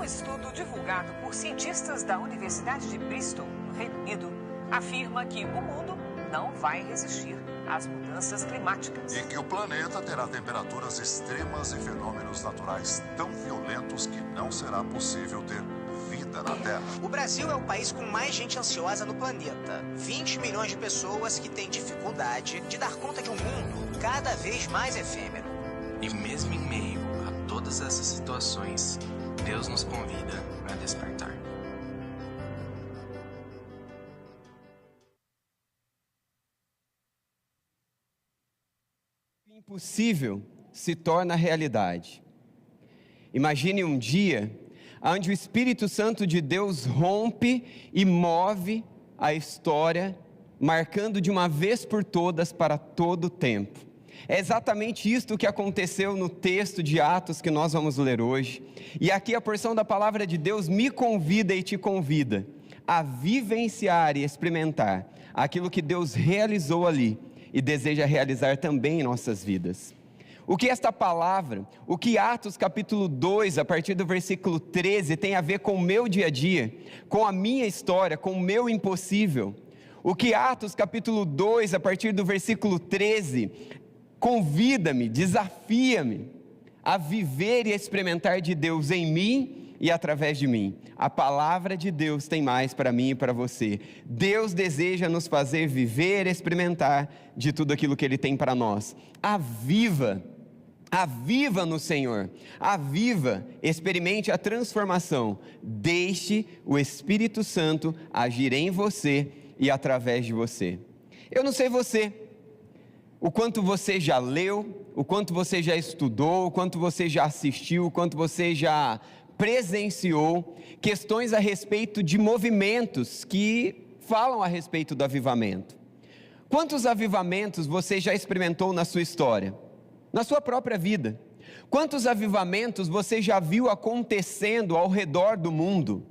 estudo divulgado por cientistas da Universidade de Bristol, no Reino Unido, afirma que o mundo não vai resistir às mudanças climáticas. E que o planeta terá temperaturas extremas e fenômenos naturais tão violentos que não será possível ter vida na Terra. O Brasil é o país com mais gente ansiosa no planeta. 20 milhões de pessoas que têm dificuldade de dar conta de um mundo cada vez mais efêmero. E mesmo em meio a todas essas situações, Deus nos convida a despertar. O impossível se torna realidade. Imagine um dia onde o Espírito Santo de Deus rompe e move a história, marcando de uma vez por todas para todo o tempo. É exatamente isto que aconteceu no texto de Atos que nós vamos ler hoje. E aqui a porção da palavra de Deus me convida e te convida a vivenciar e experimentar aquilo que Deus realizou ali e deseja realizar também em nossas vidas. O que esta palavra, o que Atos capítulo 2, a partir do versículo 13, tem a ver com o meu dia a dia, com a minha história, com o meu impossível. O que Atos capítulo 2, a partir do versículo 13, convida-me, desafia-me a viver e experimentar de Deus em mim e através de mim. A palavra de Deus tem mais para mim e para você. Deus deseja nos fazer viver e experimentar de tudo aquilo que Ele tem para nós. Aviva no Senhor, aviva, experimente a transformação, deixe o Espírito Santo agir em você e através de você. Eu não sei você, o quanto você já leu, o quanto você já estudou, o quanto você já assistiu, o quanto você já presenciou questões a respeito de movimentos que falam a respeito do avivamento. Quantos avivamentos você já experimentou na sua história? Na sua própria vida? Quantos avivamentos você já viu acontecendo ao redor do mundo?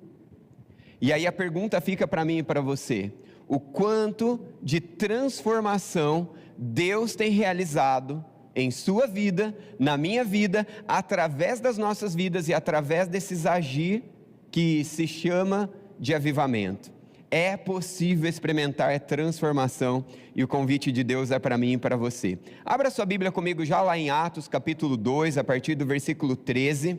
E aí a pergunta fica para mim e para você: o quanto de transformação Deus tem realizado em sua vida, na minha vida, através das nossas vidas e através desses agir que se chama de avivamento. É possível experimentar transformação e o convite de Deus é para mim e para você. Abra sua Bíblia comigo já lá em Atos capítulo 2, a partir do versículo 13.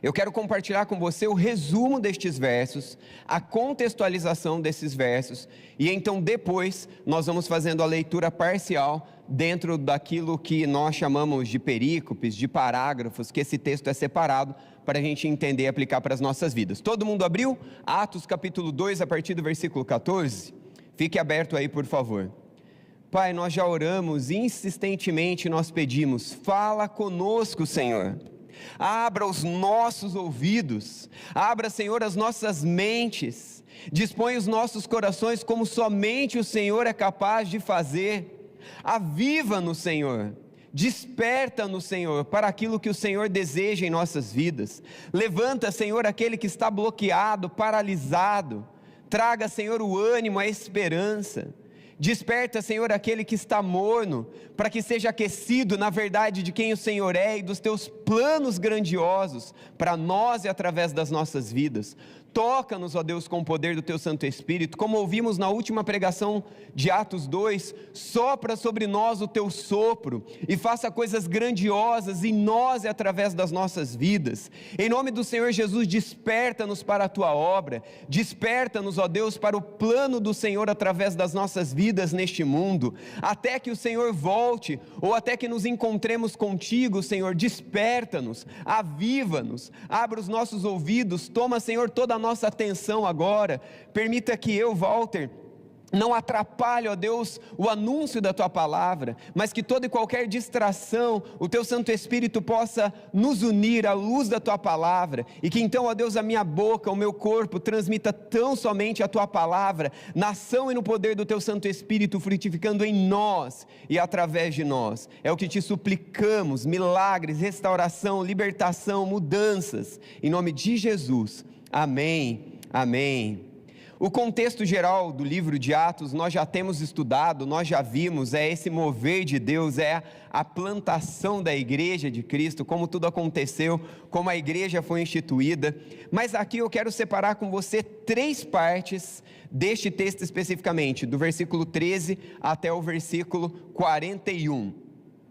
Eu quero compartilhar com você o resumo destes versos, a contextualização desses versos, e então depois nós vamos fazendo a leitura parcial dentro daquilo que nós chamamos de perícopes, de parágrafos, que esse texto é separado para a gente entender e aplicar para as nossas vidas. Todo mundo abriu? Atos capítulo 2, a partir do versículo 14? Fique aberto aí, por favor. Pai, nós já oramos, insistentemente nós pedimos, fala conosco, Senhor. Abra os nossos ouvidos, abra, Senhor, as nossas mentes, dispõe os nossos corações como somente o Senhor é capaz de fazer. Aviva-nos, Senhor, desperta-nos, Senhor, para aquilo que o Senhor deseja em nossas vidas. Levanta, Senhor, aquele que está bloqueado, paralisado, traga, Senhor, o ânimo, a esperança. Desperta, Senhor, aquele que está morno, para que seja aquecido na verdade de quem o Senhor é e dos teus planos grandiosos para nós e através das nossas vidas. Toca-nos, ó Deus, com o poder do teu Santo Espírito, como ouvimos na última pregação de Atos 2, sopra sobre nós o teu sopro, e faça coisas grandiosas em nós e através das nossas vidas. Em nome do Senhor Jesus, desperta-nos para a tua obra, desperta-nos, ó Deus, para o plano do Senhor através das nossas vidas neste mundo, até que o Senhor volte, ou até que nos encontremos contigo, Senhor. Desperta-nos, aviva-nos, abra os nossos ouvidos, toma, Senhor, toda a nossa atenção agora, permita que eu, Walter, não atrapalhe, ó Deus, o anúncio da tua palavra, mas que toda e qualquer distração, o teu Santo Espírito possa nos unir à luz da tua palavra, e que então, ó Deus, a minha boca, o meu corpo, transmita tão somente a tua palavra, na ação e no poder do teu Santo Espírito, frutificando em nós e através de nós. É o que te suplicamos: milagres, restauração, libertação, mudanças, em nome de Jesus. Amém, amém. O contexto geral do livro de Atos nós já temos estudado, nós já vimos, é esse mover de Deus, é a plantação da igreja de Cristo, como tudo aconteceu, como a igreja foi instituída. Mas aqui eu quero separar com você 3 partes deste texto especificamente, do versículo 13 até o versículo 41.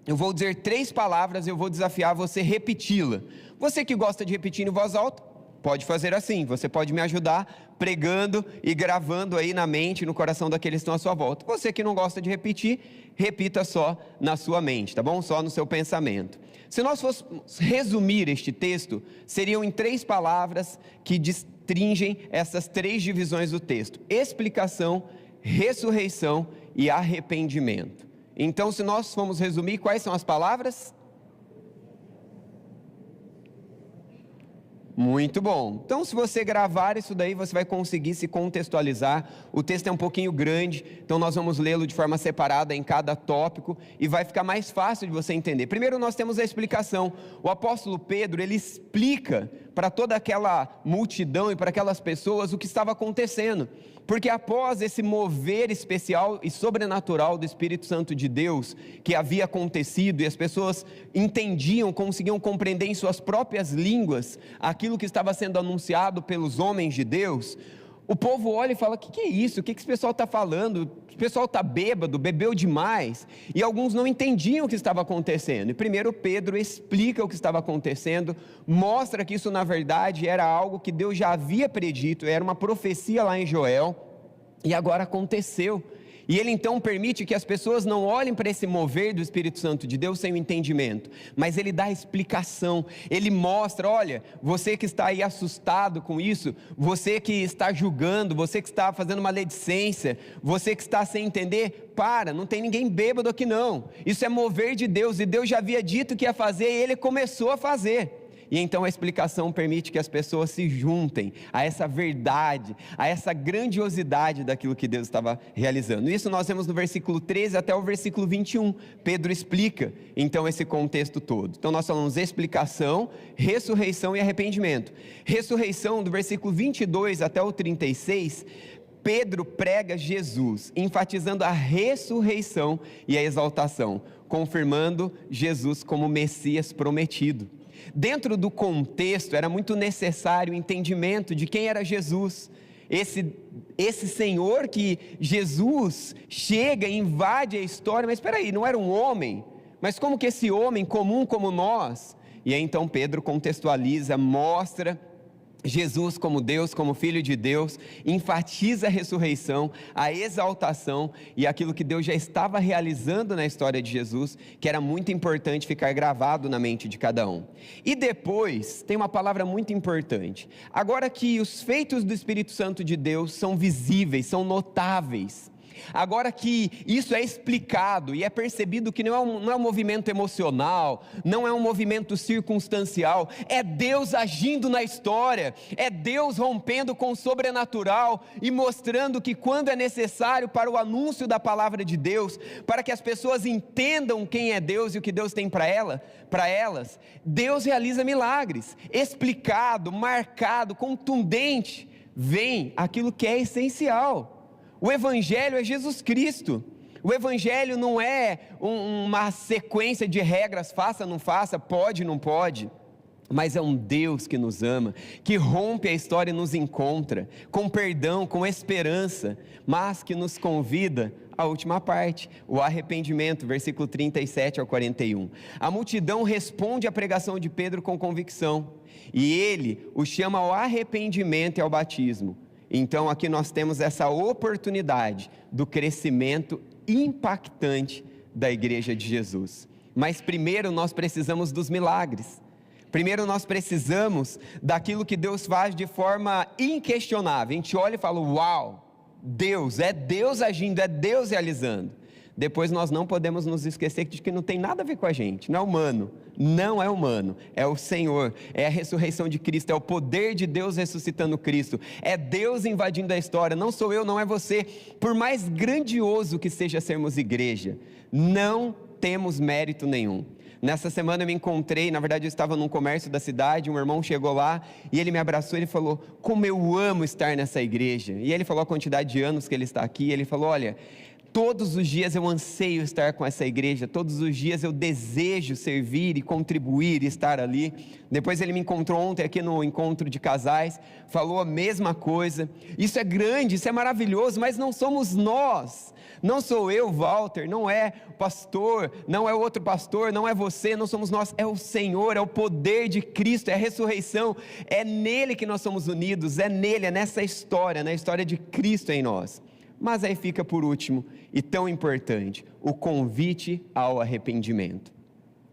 Eu vou dizer 3 palavras e eu vou desafiar você a repeti-la. Você que gosta de repetir em voz alta, pode fazer assim, você pode me ajudar pregando e gravando aí na mente, no coração daqueles que estão à sua volta. Você que não gosta de repetir, repita só na sua mente, tá bom? Só no seu pensamento. Se nós fôssemos resumir este texto, seriam em 3 palavras que destringem essas 3 divisões do texto: explicação, ressurreição e arrependimento. Então, se nós formos resumir, quais são as palavras? Muito bom. Então, se você gravar isso daí, você vai conseguir se contextualizar. O texto é um pouquinho grande, então nós vamos lê-lo de forma separada em cada tópico e vai ficar mais fácil de você entender. Primeiro nós temos a explicação. O apóstolo Pedro, ele explica para toda aquela multidão e para aquelas pessoas o que estava acontecendo. Porque após esse mover especial e sobrenatural do Espírito Santo de Deus que havia acontecido, e as pessoas entendiam, conseguiam compreender em suas próprias línguas aquilo que estava sendo anunciado pelos homens de Deus, o povo olha e fala: o que é isso? O que esse pessoal está falando? O pessoal está bêbado, bebeu demais. E alguns não entendiam o que estava acontecendo. E primeiro Pedro explica o que estava acontecendo, mostra que isso na verdade era algo que Deus já havia predito, era uma profecia lá em Joel, e agora aconteceu. E ele então permite que as pessoas não olhem para esse mover do Espírito Santo de Deus sem o entendimento, mas ele dá explicação, ele mostra: olha, você que está aí assustado com isso, você que está julgando, você que está fazendo maledicência, você que está sem entender, não tem ninguém bêbado aqui não, isso é mover de Deus, e Deus já havia dito que ia fazer e ele começou a fazer. E então a explicação permite que as pessoas se juntem a essa verdade, a essa grandiosidade daquilo que Deus estava realizando. Isso nós vemos no versículo 13 até o versículo 21. Pedro explica então esse contexto todo. Então nós falamos explicação, ressurreição e arrependimento. Ressurreição, do versículo 22 até o 36, Pedro prega Jesus, enfatizando a ressurreição e a exaltação, confirmando Jesus como Messias prometido. Dentro do contexto era muito necessário o entendimento de quem era Jesus, esse Senhor que Jesus chega e invade a história. Mas espera aí, não era um homem? Mas como que esse homem comum como nós? E aí então Pedro contextualiza, mostra Jesus como Deus, como Filho de Deus, enfatiza a ressurreição, a exaltação e aquilo que Deus já estava realizando na história de Jesus, que era muito importante ficar gravado na mente de cada um. E depois, tem uma palavra muito importante: agora que os feitos do Espírito Santo de Deus são visíveis, são notáveis, agora que isso é explicado e é percebido que não é um movimento emocional, não é um movimento circunstancial, é Deus agindo na história, é Deus rompendo com o sobrenatural e mostrando que quando é necessário para o anúncio da palavra de Deus, para que as pessoas entendam quem é Deus e o que Deus tem para elas, Deus realiza milagres, explicado, marcado, contundente, vem aquilo que é essencial. O Evangelho é Jesus Cristo. O Evangelho não é uma sequência de regras, faça, não faça, pode, não pode. Mas é um Deus que nos ama, que rompe a história e nos encontra, com perdão, com esperança, mas que nos convida à última parte, o arrependimento, versículo 37 ao 41. A multidão responde à pregação de Pedro com convicção, e ele o chama ao arrependimento e ao batismo. Então aqui nós temos essa oportunidade do crescimento impactante da igreja de Jesus. Mas primeiro nós precisamos dos milagres. Primeiro nós precisamos daquilo que Deus faz de forma inquestionável. A gente olha e fala: uau, Deus, é Deus agindo, é Deus realizando. Depois nós não podemos nos esquecer de que não tem nada a ver com a gente, não é humano, é o Senhor, é a ressurreição de Cristo, é o poder de Deus ressuscitando Cristo, é Deus invadindo a história, não sou eu, não é você. Por mais grandioso que seja sermos igreja, não temos mérito nenhum. Nessa semana eu me encontrei, na verdade eu estava num comércio da cidade, um irmão chegou lá e ele me abraçou, ele falou, como eu amo estar nessa igreja. E ele falou a quantidade de anos que ele está aqui, ele falou, olha, todos os dias eu anseio estar com essa igreja, todos os dias eu desejo servir e contribuir e estar ali. Depois ele me encontrou ontem aqui no encontro de casais, falou a mesma coisa. Isso é grande, isso é maravilhoso, mas não somos nós. Não sou eu, Walter, não é pastor, não é outro pastor, não é você, não somos nós, é o Senhor, é o poder de Cristo, é a ressurreição, é nele que nós somos unidos, é nele, é nessa história, na história de Cristo em nós. Mas aí fica por último, e tão importante, o convite ao arrependimento.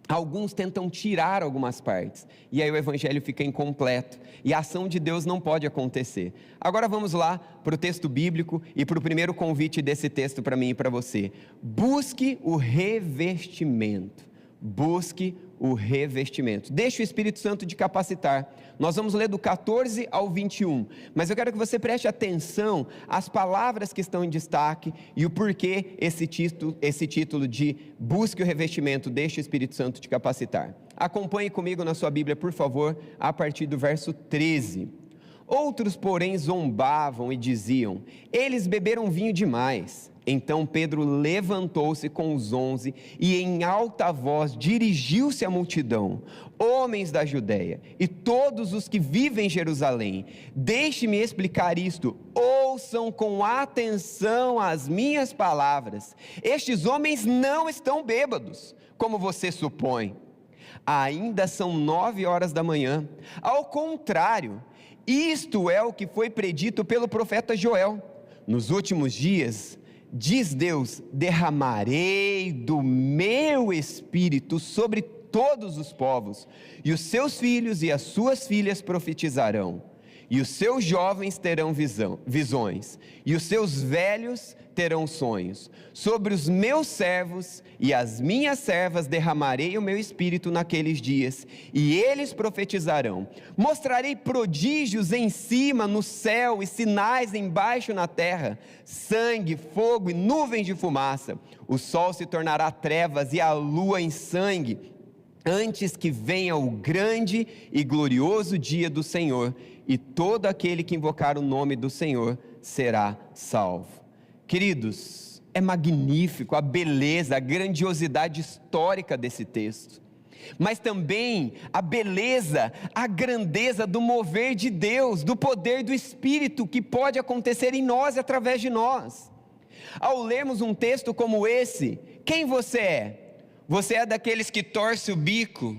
Alguns tentam tirar algumas partes, e aí o evangelho fica incompleto, e a ação de Deus não pode acontecer. Agora vamos lá para o texto bíblico, e para o primeiro convite desse texto para mim e para você. Busque o revestimento, busque o revestimento. Deixe o Espírito Santo te capacitar. Nós vamos ler do 14 ao 21, mas eu quero que você preste atenção às palavras que estão em destaque e o porquê esse título de busque o revestimento, deixe o Espírito Santo te capacitar. Acompanhe comigo na sua Bíblia, por favor, a partir do verso 13. Outros, porém, zombavam e diziam, eles beberam vinho demais. Então Pedro levantou-se com os 11 e em alta voz dirigiu-se à multidão, homens da Judeia e todos os que vivem em Jerusalém, deixe-me explicar isto, ouçam com atenção as minhas palavras, estes homens não estão bêbados, como você supõe, ainda são 9 horas da manhã, ao contrário, isto é o que foi predito pelo profeta Joel, nos últimos dias, diz Deus, derramarei do meu Espírito sobre todos os povos, e os seus filhos e as suas filhas profetizarão, e os seus jovens terão visões, e os seus velhos terão sonhos. Sobre os meus servos e as minhas servas derramarei o meu Espírito naqueles dias, e eles profetizarão. Mostrarei prodígios em cima no céu e sinais embaixo na terra, sangue, fogo e nuvens de fumaça. O sol se tornará trevas e a lua em sangue, antes que venha o grande e glorioso dia do Senhor, e todo aquele que invocar o nome do Senhor será salvo. Queridos, é magnífico a beleza, a grandiosidade histórica desse texto, mas também a beleza, a grandeza do mover de Deus, do poder do Espírito que pode acontecer em nós e através de nós. Ao lermos um texto como esse, quem você é? Você é daqueles que torce o bico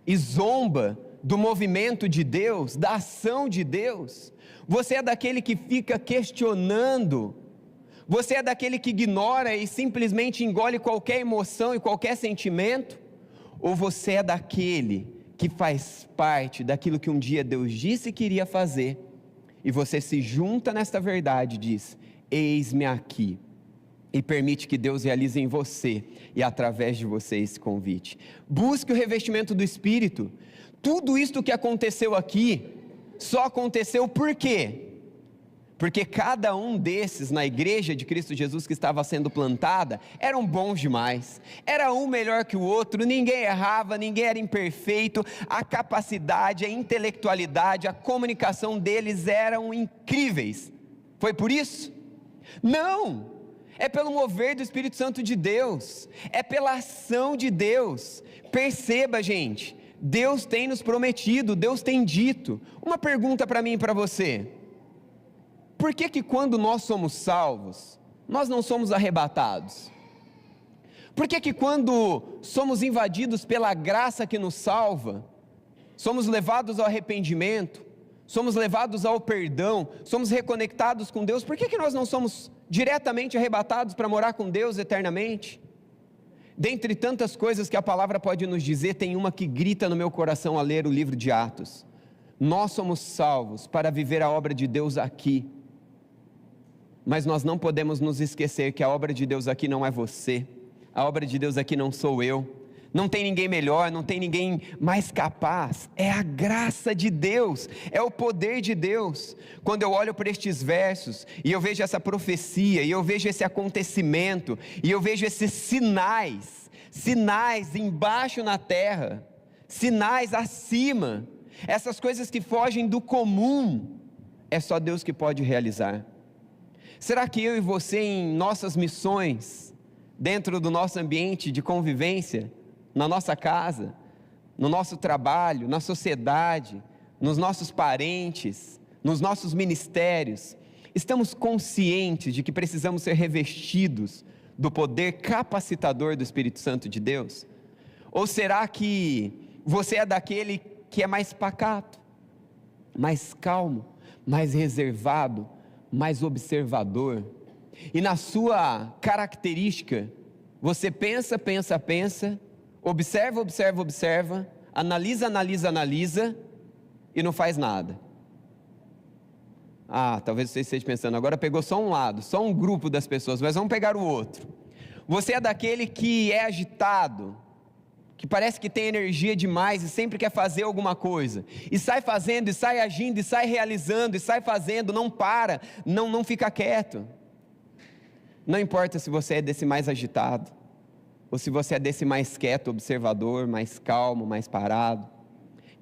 e zomba do movimento de Deus, da ação de Deus? Você é daquele que fica questionando? Você é daquele que ignora e simplesmente engole qualquer emoção e qualquer sentimento? Ou você é daquele que faz parte daquilo que um dia Deus disse que iria fazer, e você se junta nesta verdade e diz, eis-me aqui, e permite que Deus realize em você e através de você esse convite? Busque o revestimento do Espírito. Tudo isto que aconteceu aqui só aconteceu por quê? Porque cada um desses na igreja de Cristo Jesus que estava sendo plantada, eram bons demais, era um melhor que o outro, ninguém errava, ninguém era imperfeito, a capacidade, a intelectualidade, a comunicação deles eram incríveis. Foi por isso? Não! É pelo mover do Espírito Santo de Deus, é pela ação de Deus. Perceba, gente, Deus tem nos prometido, Deus tem dito. Uma pergunta para mim e para você: por que quando nós somos salvos, nós não somos arrebatados? Por que quando somos invadidos pela graça que nos salva, somos levados ao arrependimento, somos levados ao perdão, somos reconectados com Deus, por que nós não somos diretamente arrebatados para morar com Deus eternamente? Dentre tantas coisas que a palavra pode nos dizer, tem uma que grita no meu coração ao ler o livro de Atos: nós somos salvos para viver a obra de Deus aqui, mas nós não podemos nos esquecer que a obra de Deus aqui não é você, a obra de Deus aqui não sou eu, não tem ninguém melhor, não tem ninguém mais capaz, é a graça de Deus, é o poder de Deus. Quando eu olho para estes versos, e eu vejo essa profecia, e eu vejo esse acontecimento, e eu vejo esses sinais, sinais embaixo na terra, sinais acima, essas coisas que fogem do comum, é só Deus que pode realizar. Será que eu e você, em nossas missões, dentro do nosso ambiente de convivência, na nossa casa, no nosso trabalho, na sociedade, nos nossos parentes, nos nossos ministérios, estamos conscientes de que precisamos ser revestidos do poder capacitador do Espírito Santo de Deus? Ou será que você é daquele que é mais pacato, mais calmo, mais reservado, mais observador, e na sua característica, você pensa, observa, analisa, e não faz nada? Talvez você esteja pensando, agora pegou só um lado, só um grupo das pessoas, mas vamos pegar o outro. Você é daquele que é agitado, que parece que tem energia demais e sempre quer fazer alguma coisa, e sai fazendo, e sai agindo, e sai realizando, e sai fazendo, não para, não fica quieto. Não importa se você é desse mais agitado, ou se você é desse mais quieto, observador, mais calmo, mais parado.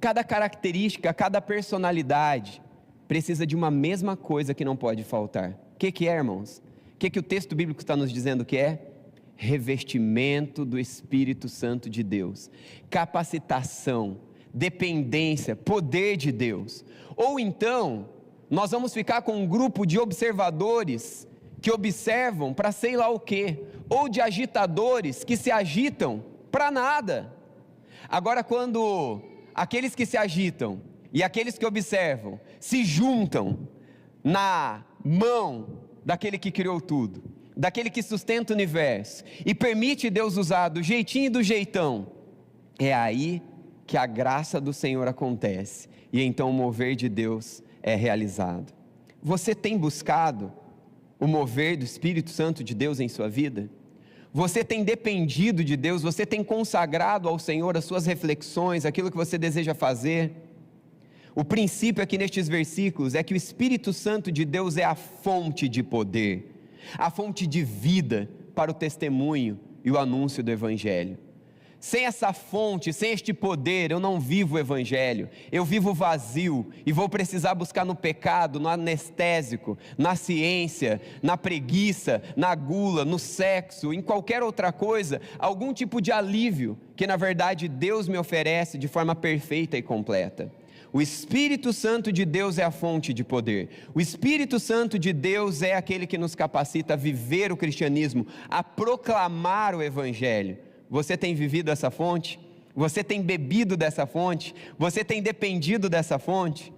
Cada característica, cada personalidade precisa de uma mesma coisa que não pode faltar. O que é, irmãos? O que o texto bíblico está nos dizendo que é? Revestimento do Espírito Santo de Deus, capacitação, dependência, poder de Deus. Ou então, nós vamos ficar com um grupo de observadores que observam para sei lá o quê, ou de agitadores que se agitam para nada. Agora, quando aqueles que se agitam e aqueles que observam se juntam na mão daquele que criou tudo, daquele que sustenta o universo e permite Deus usar do jeitinho e do jeitão, é aí que a graça do Senhor acontece, e então o mover de Deus é realizado. Você tem buscado o mover do Espírito Santo de Deus em sua vida? Você tem dependido de Deus? Você tem consagrado ao Senhor as suas reflexões, aquilo que você deseja fazer? O princípio aqui nestes versículos é que o Espírito Santo de Deus é a fonte de poder, a fonte de vida para o testemunho e o anúncio do Evangelho. Sem essa fonte, sem este poder, eu não vivo o Evangelho, eu vivo vazio e vou precisar buscar no pecado, no anestésico, na ciência, na preguiça, na gula, no sexo, em qualquer outra coisa, algum tipo de alívio que na verdade Deus me oferece de forma perfeita e completa. O Espírito Santo de Deus é a fonte de poder. O Espírito Santo de Deus é aquele que nos capacita a viver o cristianismo, a proclamar o Evangelho. Você tem vivido essa fonte? Você tem bebido dessa fonte? Você tem dependido dessa fonte?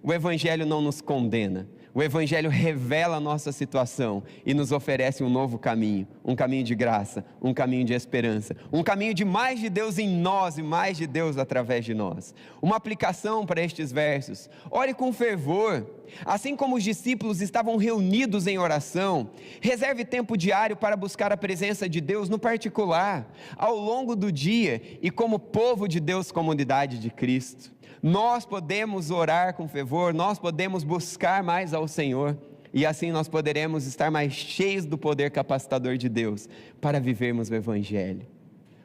O Evangelho não nos condena. O Evangelho revela a nossa situação e nos oferece um novo caminho, um caminho de graça, um caminho de esperança, um caminho de mais de Deus em nós e mais de Deus através de nós. Uma aplicação para estes versos: ore com fervor, assim como os discípulos estavam reunidos em oração. Reserve tempo diário para buscar a presença de Deus no particular, ao longo do dia, e como povo de Deus, comunidade de Cristo. Nós podemos orar com fervor, nós podemos buscar mais ao Senhor, e assim nós poderemos estar mais cheios do poder capacitador de Deus, para vivermos o Evangelho,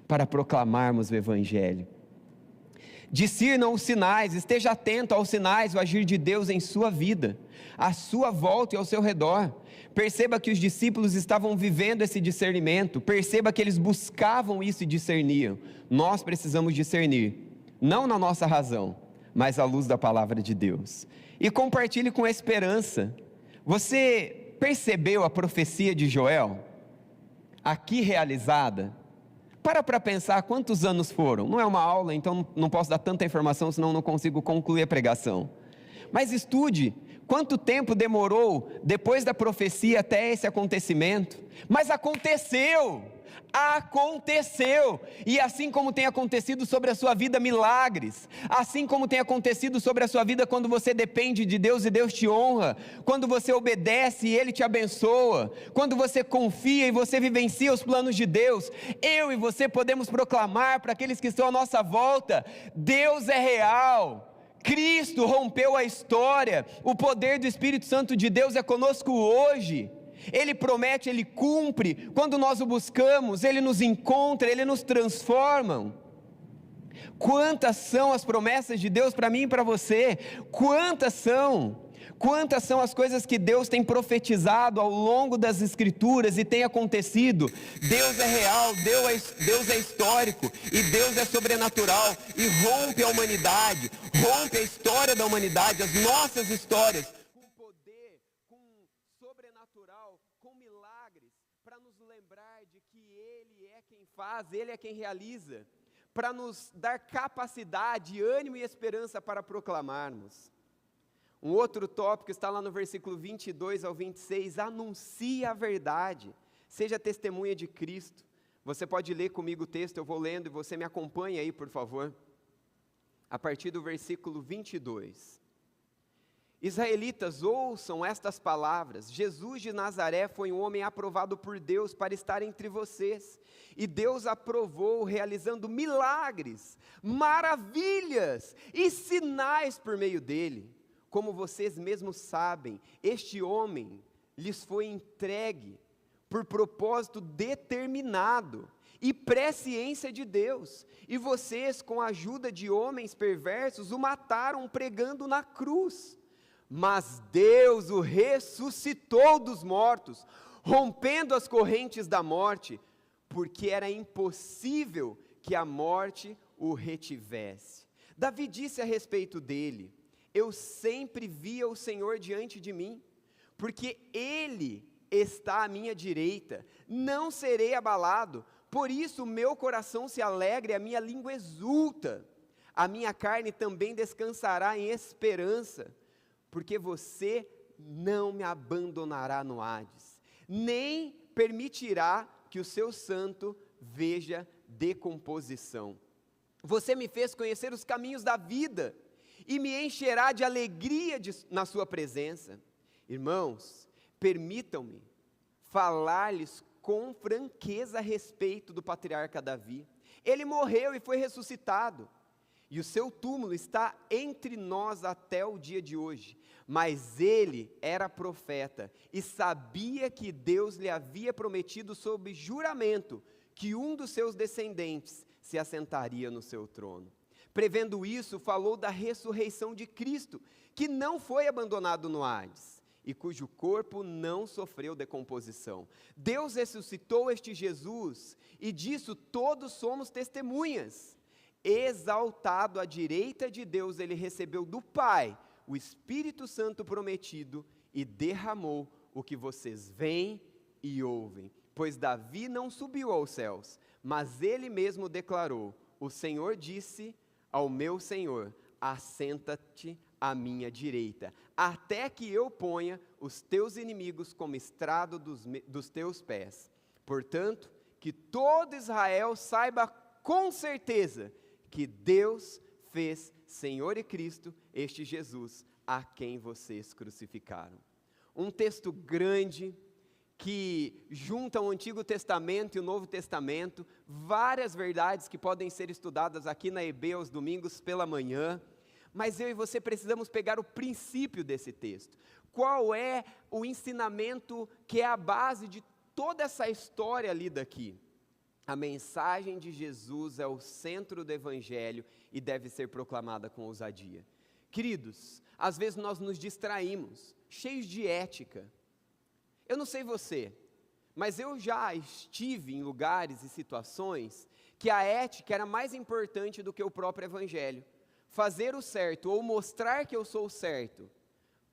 para proclamarmos o Evangelho. Discernam os sinais, esteja atento aos sinais, o agir de Deus em sua vida, à sua volta e ao seu redor. Perceba que os discípulos estavam vivendo esse discernimento, perceba que eles buscavam isso e discerniam. Nós precisamos discernir, não na nossa razão, mas à luz da palavra de Deus. E compartilhe com esperança. Você percebeu a profecia de Joel, aqui realizada? Para pensar quantos anos foram. Não é uma aula, então não posso dar tanta informação, senão não consigo concluir a pregação. Mas estude quanto tempo demorou depois da profecia até esse acontecimento. Mas aconteceu! E assim como tem acontecido sobre a sua vida milagres, assim como tem acontecido sobre a sua vida quando você depende de Deus e Deus te honra, quando você obedece e Ele te abençoa, quando você confia e você vivencia os planos de Deus, eu e você podemos proclamar para aqueles que estão à nossa volta: Deus é real, Cristo rompeu a história, o poder do Espírito Santo de Deus é conosco hoje. Ele promete, Ele cumpre. Quando nós o buscamos, Ele nos encontra, Ele nos transforma. Quantas são as promessas de Deus para mim e para você? Quantas são as coisas que Deus tem profetizado ao longo das Escrituras e tem acontecido? Deus é real, Deus é histórico, e Deus é sobrenatural, e rompe a humanidade, rompe a história da humanidade, as nossas histórias, com poder, com sobrenatural, com milagres, para nos lembrar de que Ele é quem faz, Ele é quem realiza, para nos dar capacidade, ânimo e esperança para proclamarmos. Um outro tópico está lá no versículo 22 ao 26, anuncie a verdade, seja testemunha de Cristo. Você pode ler comigo o texto, eu vou lendo e você me acompanha aí, por favor. A partir do versículo 22. Israelitas, ouçam estas palavras: Jesus de Nazaré foi um homem aprovado por Deus para estar entre vocês, e Deus aprovou realizando milagres, maravilhas e sinais por meio dele. Como vocês mesmos sabem, este homem lhes foi entregue por propósito determinado e presciência de Deus, e vocês, com a ajuda de homens perversos, o mataram pregando na cruz. Mas Deus o ressuscitou dos mortos, rompendo as correntes da morte, porque era impossível que a morte o retivesse. Davi disse a respeito dele: eu sempre via o Senhor diante de mim, porque Ele está à minha direita, não serei abalado. Por isso o meu coração se alegra e a minha língua exulta. A minha carne também descansará em esperança, porque você não me abandonará no Hades, nem permitirá que o seu santo veja decomposição. Você me fez conhecer os caminhos da vida, e me encherá de alegria na sua presença. Irmãos, permitam-me falar-lhes com franqueza a respeito do patriarca Davi. Ele morreu e foi ressuscitado, e o seu túmulo está entre nós até o dia de hoje. Mas ele era profeta e sabia que Deus lhe havia prometido sob juramento que um dos seus descendentes se assentaria no seu trono. Prevendo isso, falou da ressurreição de Cristo, que não foi abandonado no Hades, e cujo corpo não sofreu decomposição. Deus ressuscitou este Jesus, e disso todos somos testemunhas. Exaltado à direita de Deus, ele recebeu do Pai o Espírito Santo prometido, e derramou o que vocês veem e ouvem. Pois Davi não subiu aos céus, mas ele mesmo declarou: o Senhor disse ao meu Senhor: assenta-te à minha direita, até que eu ponha os teus inimigos como estrado dos teus pés. Portanto, que todo Israel saiba com certeza que Deus fez Senhor e Cristo este Jesus, a quem vocês crucificaram. Um texto grande, que junta o Antigo Testamento e o Novo Testamento, várias verdades que podem ser estudadas aqui na EB aos domingos pela manhã, mas eu e você precisamos pegar o princípio desse texto. Qual é o ensinamento que é a base de toda essa história lida aqui? A mensagem de Jesus é o centro do Evangelho e deve ser proclamada com ousadia. Queridos, às vezes nós nos distraímos, cheios de ética. Eu não sei você, mas eu já estive em lugares e situações que a ética era mais importante do que o próprio Evangelho. Fazer o certo ou mostrar que eu sou o certo,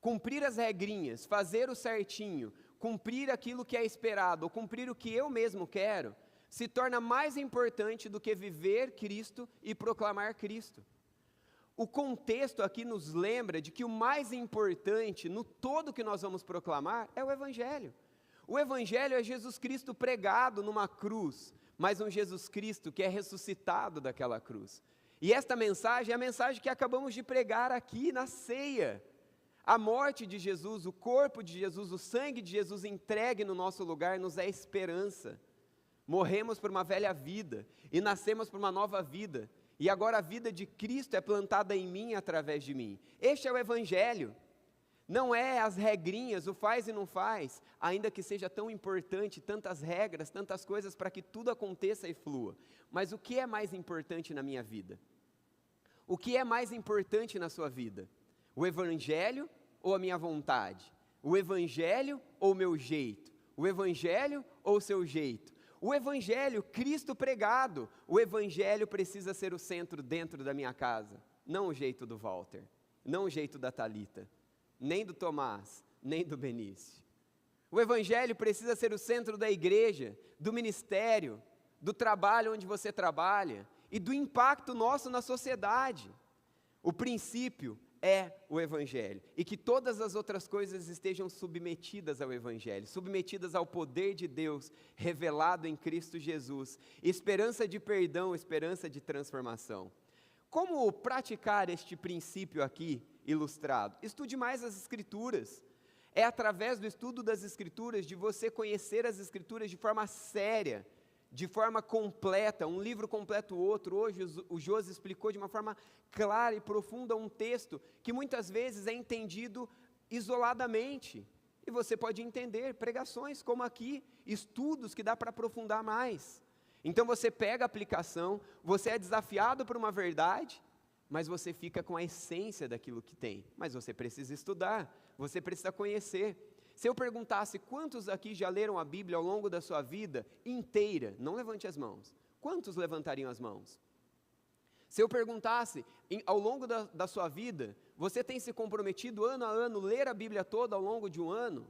cumprir as regrinhas, fazer o certinho, cumprir aquilo que é esperado ou cumprir o que eu mesmo quero, se torna mais importante do que viver Cristo e proclamar Cristo. O contexto aqui nos lembra de que o mais importante no todo que nós vamos proclamar é o Evangelho. O Evangelho é Jesus Cristo pregado numa cruz, mas um Jesus Cristo que é ressuscitado daquela cruz. E esta mensagem é a mensagem que acabamos de pregar aqui na ceia. A morte de Jesus, o corpo de Jesus, o sangue de Jesus entregue no nosso lugar nos é esperança. Morremos por uma velha vida e nascemos por uma nova vida. E agora a vida de Cristo é plantada em mim através de mim. Este é o Evangelho. Não é as regrinhas, o faz e não faz, ainda que seja tão importante, tantas regras, tantas coisas para que tudo aconteça e flua. Mas o que é mais importante na minha vida? O que é mais importante na sua vida? O Evangelho ou a minha vontade? O Evangelho ou o meu jeito? O Evangelho ou o seu jeito? O Evangelho, Cristo pregado. O Evangelho precisa ser o centro dentro da minha casa. Não o jeito do Walter, não o jeito da Thalita, nem do Tomás, nem do Benício. O Evangelho precisa ser o centro da igreja, do ministério, do trabalho onde você trabalha e do impacto nosso na sociedade. O princípio é o Evangelho, e que todas as outras coisas estejam submetidas ao Evangelho, submetidas ao poder de Deus revelado em Cristo Jesus, esperança de perdão, esperança de transformação. Como praticar este princípio aqui ilustrado? Estude mais as Escrituras. É através do estudo das Escrituras, de você conhecer as Escrituras de forma séria, de forma completa, um livro completa o outro. Hoje o Josi explicou de uma forma clara e profunda um texto que muitas vezes é entendido isoladamente. E você pode entender pregações como aqui, estudos que dá para aprofundar mais. Então você pega a aplicação, você é desafiado por uma verdade, mas você fica com a essência daquilo que tem. Mas você precisa estudar, você precisa conhecer. Se eu perguntasse quantos aqui já leram a Bíblia ao longo da sua vida inteira, não levante as mãos. Quantos levantariam as mãos? Se eu perguntasse, ao longo da sua vida, você tem se comprometido ano a ano, ler a Bíblia toda ao longo de um ano?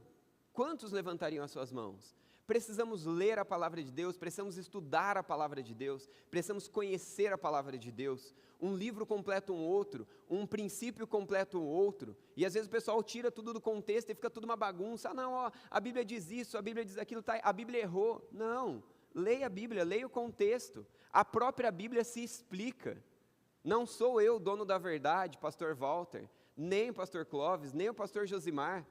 Quantos levantariam as suas mãos? Precisamos ler a palavra de Deus, precisamos estudar a palavra de Deus, precisamos conhecer a palavra de Deus. Um livro completa um outro, um princípio completa um outro, e às vezes o pessoal tira tudo do contexto e fica tudo uma bagunça. Ah não, ó, a Bíblia diz isso, a Bíblia diz aquilo, tá, a Bíblia errou. Não, leia a Bíblia, leia o contexto, a própria Bíblia se explica. Não sou eu dono da verdade, pastor Walter, nem o pastor Clóvis, nem o pastor Josimar,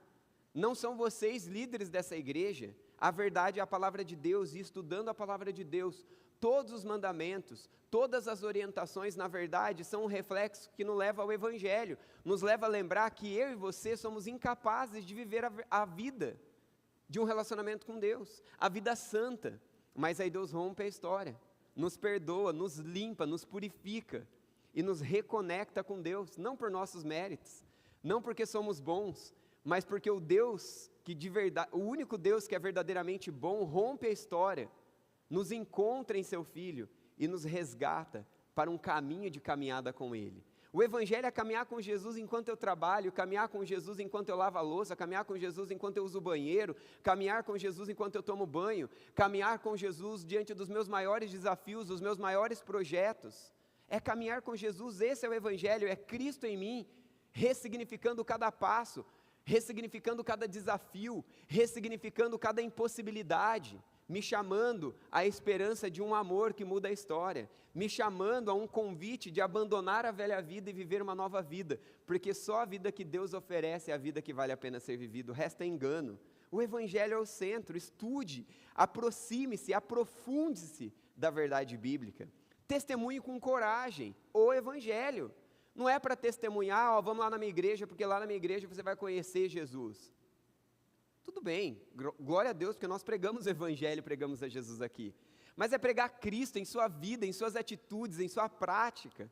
não são vocês líderes dessa igreja. A verdade é a palavra de Deus, e estudando a palavra de Deus, todos os mandamentos, todas as orientações, na verdade, são um reflexo que nos leva ao Evangelho, nos leva a lembrar que eu e você somos incapazes de viver a vida de um relacionamento com Deus, a vida santa, mas aí Deus rompe a história, nos perdoa, nos limpa, nos purifica, e nos reconecta com Deus, não por nossos méritos, não porque somos bons, mas porque o Deus que de verdade, o único Deus que é verdadeiramente bom, rompe a história, nos encontra em seu Filho e nos resgata para um caminho de caminhada com Ele. O Evangelho é caminhar com Jesus enquanto eu trabalho, caminhar com Jesus enquanto eu lavo a louça, caminhar com Jesus enquanto eu uso o banheiro, caminhar com Jesus enquanto eu tomo banho, caminhar com Jesus diante dos meus maiores desafios, dos meus maiores projetos. É caminhar com Jesus, esse é o Evangelho, é Cristo em mim, ressignificando cada passo, ressignificando cada desafio, ressignificando cada impossibilidade, me chamando à esperança de um amor que muda a história, me chamando a um convite de abandonar a velha vida e viver uma nova vida, porque só a vida que Deus oferece é a vida que vale a pena ser vivida, o resto é engano. O Evangelho é o centro, estude, aproxime-se, aprofunde-se da verdade bíblica, testemunhe com coragem o Evangelho. Não é para testemunhar, ó, vamos lá na minha igreja, porque lá na minha igreja você vai conhecer Jesus. Tudo bem, glória a Deus, porque nós pregamos o Evangelho, pregamos a Jesus aqui. Mas é pregar Cristo em sua vida, em suas atitudes, em sua prática.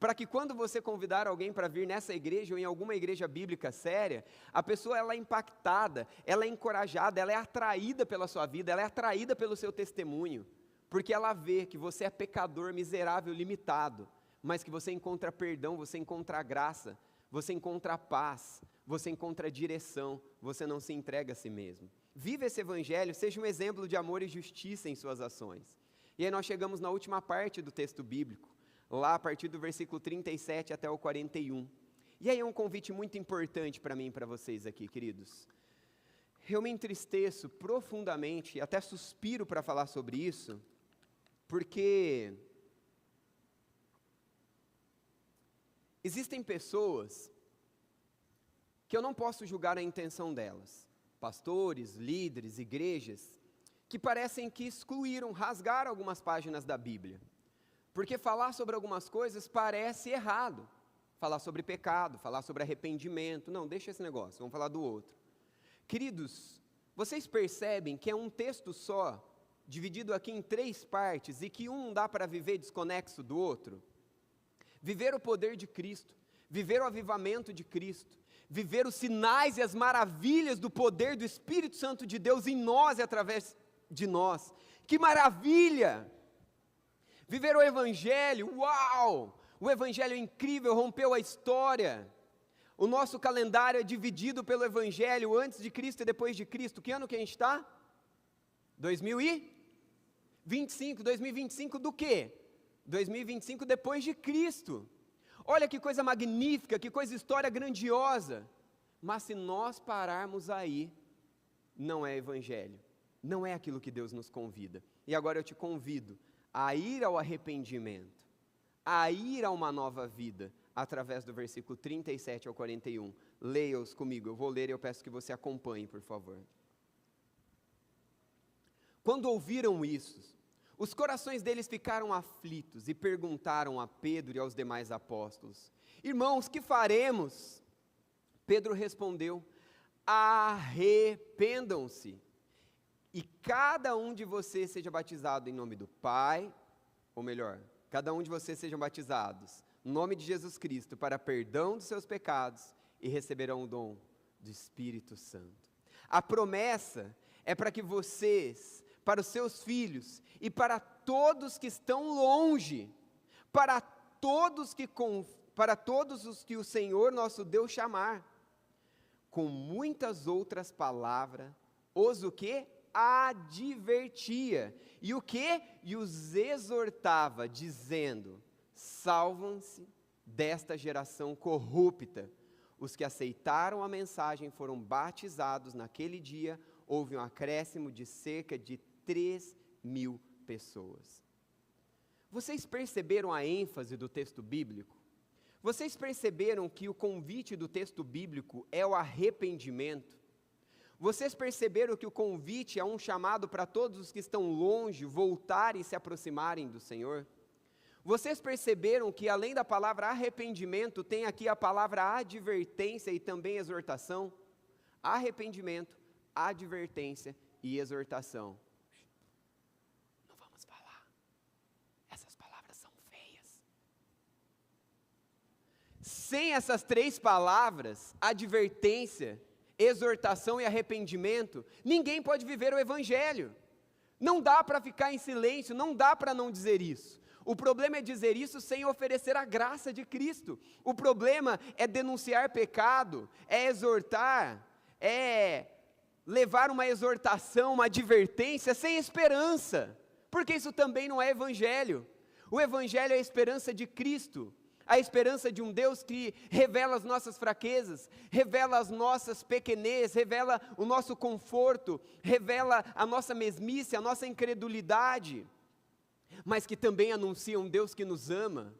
Para que quando você convidar alguém para vir nessa igreja ou em alguma igreja bíblica séria, a pessoa ela é impactada, ela é encorajada, ela é atraída pela sua vida, ela é atraída pelo seu testemunho. Porque ela vê que você é pecador, miserável, limitado, mas que você encontra perdão, você encontra graça, você encontra paz, você encontra direção, você não se entrega a si mesmo. Viva esse Evangelho, seja um exemplo de amor e justiça em suas ações. E aí nós chegamos na última parte do texto bíblico, lá a partir do versículo 37 até o 41. E aí é um convite muito importante para mim e para vocês aqui, queridos. Eu me entristeço profundamente, e até suspiro para falar sobre isso, porque existem pessoas que eu não posso julgar a intenção delas, pastores, líderes, igrejas, que parecem que excluíram, rasgaram algumas páginas da Bíblia, porque falar sobre algumas coisas parece errado. falar sobre pecado, falar sobre arrependimento. Não, deixa esse negócio, vamos falar do outro. Queridos, vocês percebem que é um texto só, dividido aqui em 3 partes, e que um não dá para viver desconexo do outro? Viver o poder de Cristo, viver o avivamento de Cristo, viver os sinais e as maravilhas do poder do Espírito Santo de Deus em nós e através de nós. Que maravilha! Viver o Evangelho, uau! O Evangelho é incrível, rompeu a história. O nosso calendário é dividido pelo Evangelho antes de Cristo e depois de Cristo. Que ano que a gente está? 2025. 2025 do quê? 2025 depois de Cristo. Olha que coisa magnífica, que coisa história grandiosa. Mas se nós pararmos aí, não é Evangelho. Não é aquilo que Deus nos convida. E agora eu te convido a ir ao arrependimento, a ir a uma nova vida, através do versículo 37 ao 41. Leia-os comigo, eu vou ler e eu peço que você acompanhe, por favor. Quando ouviram isso, os corações deles ficaram aflitos e perguntaram a Pedro e aos demais apóstolos: irmãos, que faremos? Pedro respondeu: arrependam-se, e cada um de vocês seja batizado em nome do Pai, ou melhor, cada um de vocês sejam batizados no nome de Jesus Cristo para perdão dos seus pecados e receberão o dom do Espírito Santo. A promessa é para que vocês, para os seus filhos e para todos que estão longe, para todos os que o Senhor nosso Deus chamar, com muitas outras palavras, os o quê? Advertia, e o que? E os exortava, dizendo: salvam-se desta geração corrupta. Os que aceitaram a mensagem foram batizados naquele dia, houve um acréscimo de cerca de 3.000 pessoas. Vocês perceberam a ênfase do texto bíblico? Vocês perceberam que o convite do texto bíblico é o arrependimento? Vocês perceberam que o convite é um chamado para todos os que estão longe voltarem e se aproximarem do Senhor? Vocês perceberam que além da palavra arrependimento, tem aqui a palavra advertência e também exortação? Arrependimento, advertência e exortação. Não vamos falar, essas palavras são feias. Sem essas 3 palavras, advertência, exortação e arrependimento, ninguém pode viver o Evangelho. Não dá para ficar em silêncio, não dá para não dizer isso. O problema é dizer isso sem oferecer a graça de Cristo. O problema é denunciar pecado, é exortar, é levar uma exortação, uma advertência sem esperança, porque isso também não é Evangelho. O Evangelho é a esperança de Cristo, a esperança de um Deus que revela as nossas fraquezas, revela as nossas pequenez, revela o nosso conforto, revela a nossa mesmice, a nossa incredulidade, mas que também anuncia um Deus que nos ama.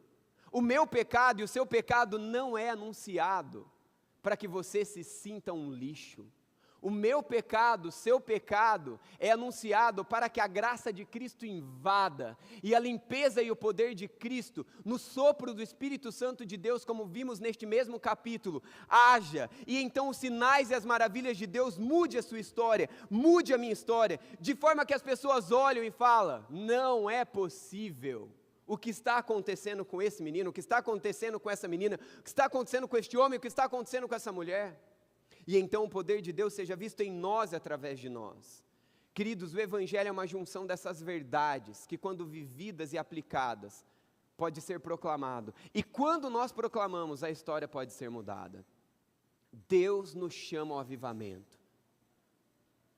O meu pecado e o seu pecado não é anunciado para que você se sinta um lixo. O meu pecado, o seu pecado, é anunciado para que a graça de Cristo invada, e a limpeza e o poder de Cristo, no sopro do Espírito Santo de Deus, como vimos neste mesmo capítulo, haja, e então os sinais e as maravilhas de Deus mude a sua história, mude a minha história, de forma que as pessoas olham e falam: não é possível. O que está acontecendo com esse menino, o que está acontecendo com essa menina, o que está acontecendo com este homem, o que está acontecendo com essa mulher? E então o poder de Deus seja visto em nós e através de nós. Queridos, o Evangelho é uma junção dessas verdades, que quando vividas e aplicadas, pode ser proclamado. E quando nós proclamamos, a história pode ser mudada. Deus nos chama ao avivamento.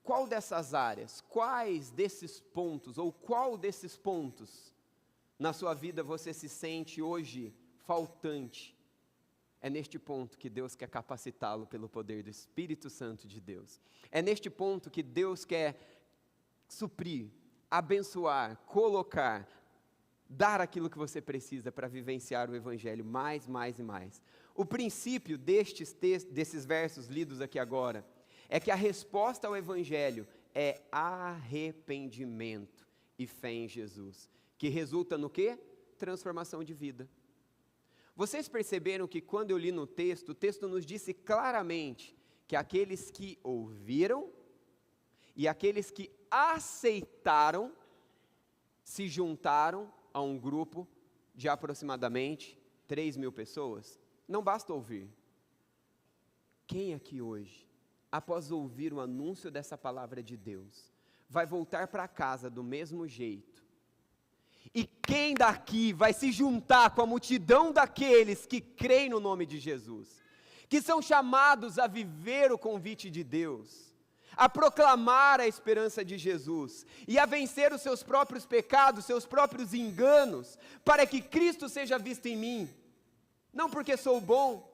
Qual dessas áreas, quais desses pontos, ou qual desses pontos, na sua vida você se sente hoje faltante? É neste ponto que Deus quer capacitá-lo pelo poder do Espírito Santo de Deus. É neste ponto que Deus quer suprir, abençoar, colocar, dar aquilo que você precisa para vivenciar o Evangelho mais e mais. O princípio desses versos lidos aqui agora é que a resposta ao Evangelho é arrependimento e fé em Jesus, que resulta no quê? Transformação de vida. Vocês perceberam que quando eu li no texto, o texto nos disse claramente que aqueles que ouviram e aqueles que aceitaram se juntaram a um grupo de aproximadamente 3.000 pessoas? Não basta ouvir. Quem aqui hoje, após ouvir o anúncio dessa palavra de Deus, vai voltar para casa do mesmo jeito? E quem daqui vai se juntar com a multidão daqueles que creem no nome de Jesus, que são chamados a viver o convite de Deus, a proclamar a esperança de Jesus e a vencer os seus próprios pecados, seus próprios enganos, para que Cristo seja visto em mim, não porque sou bom,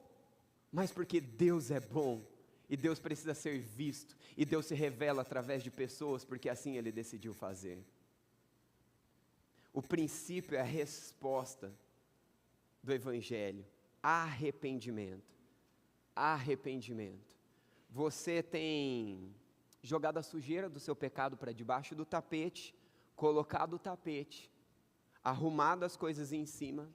mas porque Deus é bom, e Deus precisa ser visto, e Deus se revela através de pessoas, porque assim Ele decidiu fazer. O princípio é a resposta do Evangelho: arrependimento. Arrependimento. Você tem jogado a sujeira do seu pecado para debaixo do tapete, colocado o tapete, arrumado as coisas em cima,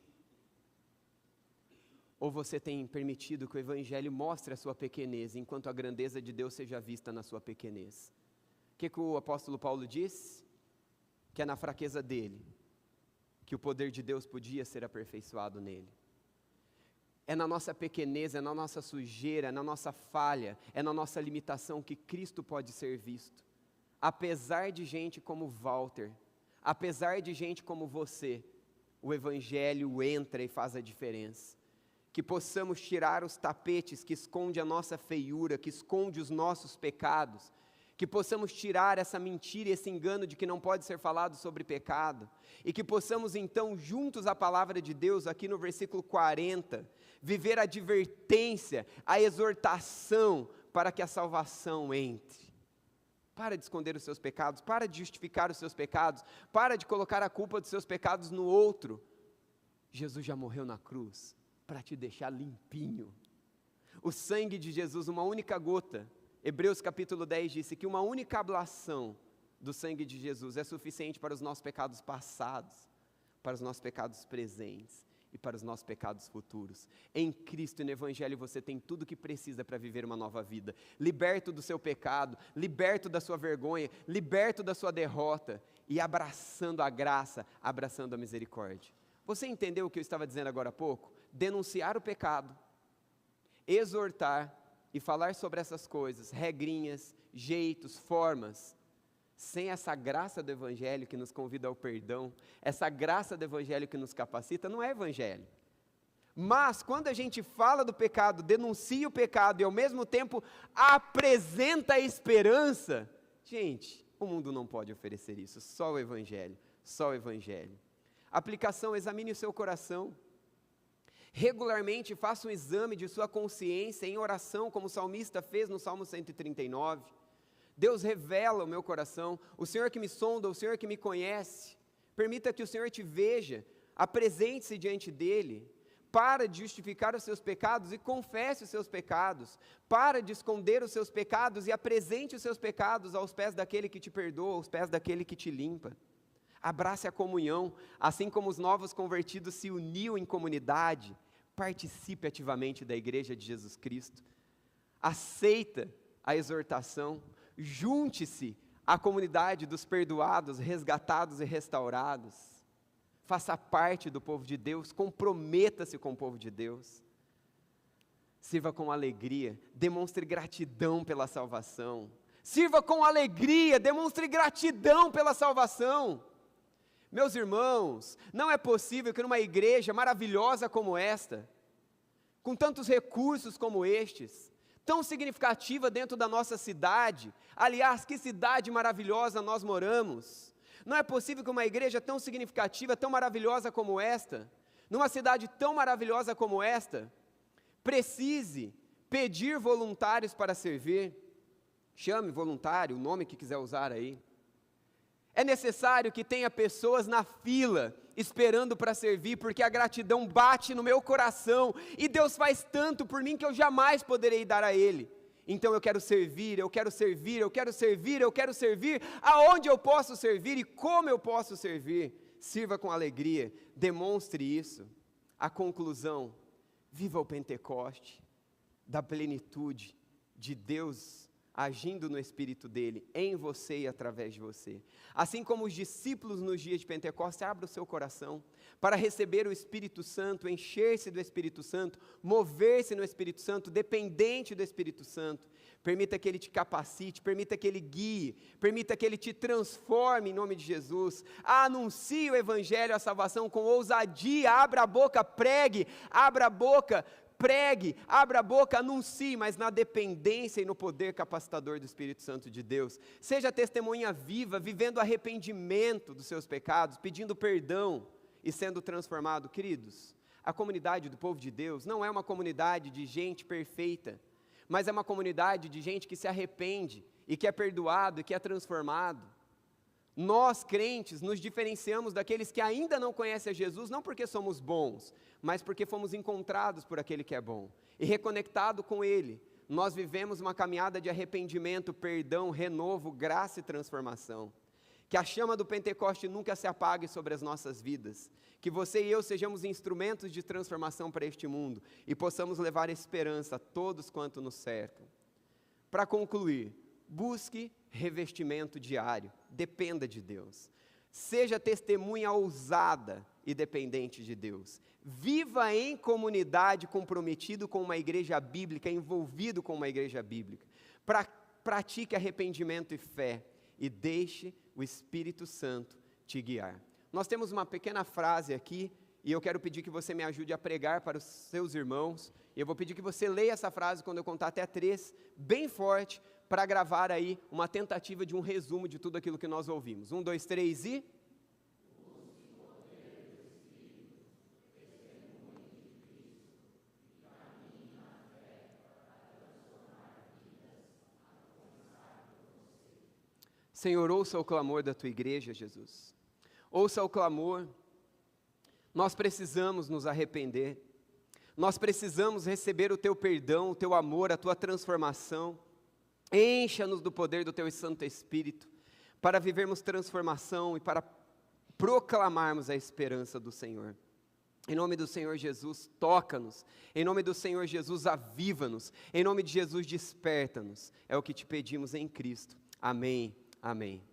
ou você tem permitido que o Evangelho mostre a sua pequenez, enquanto a grandeza de Deus seja vista na sua pequenez? O que o apóstolo Paulo disse? Que é na fraqueza dele que o poder de Deus podia ser aperfeiçoado nele. É na nossa pequenez, é na nossa sujeira, é na nossa falha, é na nossa limitação que Cristo pode ser visto. Apesar de gente como Walter, apesar de gente como você, o Evangelho entra e faz a diferença. Que possamos tirar os tapetes que esconde a nossa feiura, que esconde os nossos pecados, que possamos tirar essa mentira e esse engano de que não pode ser falado sobre pecado, e que possamos então, juntos à palavra de Deus, aqui no versículo 40, viver a advertência, a exortação, para que a salvação entre. Para de esconder os seus pecados, para de justificar os seus pecados, para de colocar a culpa dos seus pecados no outro. Jesus já morreu na cruz para te deixar limpinho. O sangue de Jesus, uma única gota, Hebreus capítulo 10 disse que uma única ablação do sangue de Jesus é suficiente para os nossos pecados passados, para os nossos pecados presentes e para os nossos pecados futuros. Em Cristo e no Evangelho você tem tudo o que precisa para viver uma nova vida, liberto do seu pecado, liberto da sua vergonha, liberto da sua derrota e abraçando a graça, abraçando a misericórdia. Você entendeu o que eu estava dizendo agora há pouco? Denunciar o pecado, exortar e falar sobre essas coisas, regrinhas, jeitos, formas, sem essa graça do Evangelho que nos convida ao perdão, essa graça do Evangelho que nos capacita, não é Evangelho. Mas quando a gente fala do pecado, denuncia o pecado e ao mesmo tempo apresenta a esperança, gente, o mundo não pode oferecer isso, só o Evangelho, só o Evangelho. Aplicação: examine o seu coração. Regularmente faça um exame de sua consciência em oração, como o salmista fez no Salmo 139. Deus revela o meu coração, o Senhor que me sonda, o Senhor que me conhece. Permita que o Senhor te veja, apresente-se diante dEle. Para de justificar os seus pecados e confesse os seus pecados. Para de esconder os seus pecados e apresente os seus pecados aos pés daquele que te perdoa, aos pés daquele que te limpa. Abrace a comunhão, assim como os novos convertidos se uniam em comunidade. Participe ativamente da Igreja de Jesus Cristo. Aceita a exortação. Junte-se à comunidade dos perdoados, resgatados e restaurados. Faça parte do povo de Deus. Comprometa-se com o povo de Deus. Sirva com alegria. Demonstre gratidão pela salvação. Sirva com alegria. Demonstre gratidão pela salvação. Meus irmãos, não é possível que numa igreja maravilhosa como esta, com tantos recursos como estes, tão significativa dentro da nossa cidade, aliás, que cidade maravilhosa nós moramos, não é possível que uma igreja tão significativa, tão maravilhosa como esta, numa cidade tão maravilhosa como esta, precise pedir voluntários para servir. Chame voluntário, o nome que quiser usar aí. É necessário que tenha pessoas na fila, esperando para servir, porque a gratidão bate no meu coração, e Deus faz tanto por mim que eu jamais poderei dar a Ele. Então eu quero servir, eu quero servir, eu quero servir, eu quero servir, aonde eu posso servir e como eu posso servir. Sirva com alegria, demonstre isso. A conclusão: viva o Pentecoste da plenitude de Deus agindo no Espírito dele, em você e através de você. Assim como os discípulos nos dias de Pentecostes, abra o seu coração para receber o Espírito Santo, encher-se do Espírito Santo, mover-se no Espírito Santo, dependente do Espírito Santo. Permita que ele te capacite, permita que ele guie, permita que ele te transforme em nome de Jesus. Anuncie o Evangelho, a salvação com ousadia, abra a boca, pregue, abra a boca, pregue, abra a boca, anuncie, mas na dependência e no poder capacitador do Espírito Santo de Deus. Seja testemunha viva, vivendo arrependimento dos seus pecados, pedindo perdão e sendo transformado. Queridos, a comunidade do povo de Deus não é uma comunidade de gente perfeita, mas é uma comunidade de gente que se arrepende e que é perdoado e que é transformado. Nós, crentes, nos diferenciamos daqueles que ainda não conhecem a Jesus, não porque somos bons, mas porque fomos encontrados por aquele que é bom. E reconectado com Ele, nós vivemos uma caminhada de arrependimento, perdão, renovo, graça e transformação. Que a chama do Pentecoste nunca se apague sobre as nossas vidas. Que você e eu sejamos instrumentos de transformação para este mundo e possamos levar esperança a todos quanto nos cercam. Para concluir, busque revestimento diário, dependa de Deus. Seja testemunha ousada e dependente de Deus. Viva em comunidade, comprometido com uma igreja bíblica, envolvido com uma igreja bíblica. Pratique arrependimento e fé e deixe o Espírito Santo te guiar. Nós temos uma pequena frase aqui e eu quero pedir que você me ajude a pregar para os seus irmãos. E eu vou pedir que você leia essa frase quando eu contar até 3, bem forte, para gravar aí uma tentativa de um resumo de tudo aquilo que nós ouvimos. 1, 2, 3 e... Senhor, ouça o clamor da Tua igreja, Jesus. Ouça o clamor. Nós precisamos nos arrepender. Nós precisamos receber o Teu perdão, o Teu amor, a Tua transformação. Encha-nos do poder do Teu Santo Espírito, para vivermos transformação e para proclamarmos a esperança do Senhor. Em nome do Senhor Jesus, toca-nos. Em nome do Senhor Jesus, aviva-nos. Em nome de Jesus, desperta-nos. É o que te pedimos em Cristo. Amém. Amém.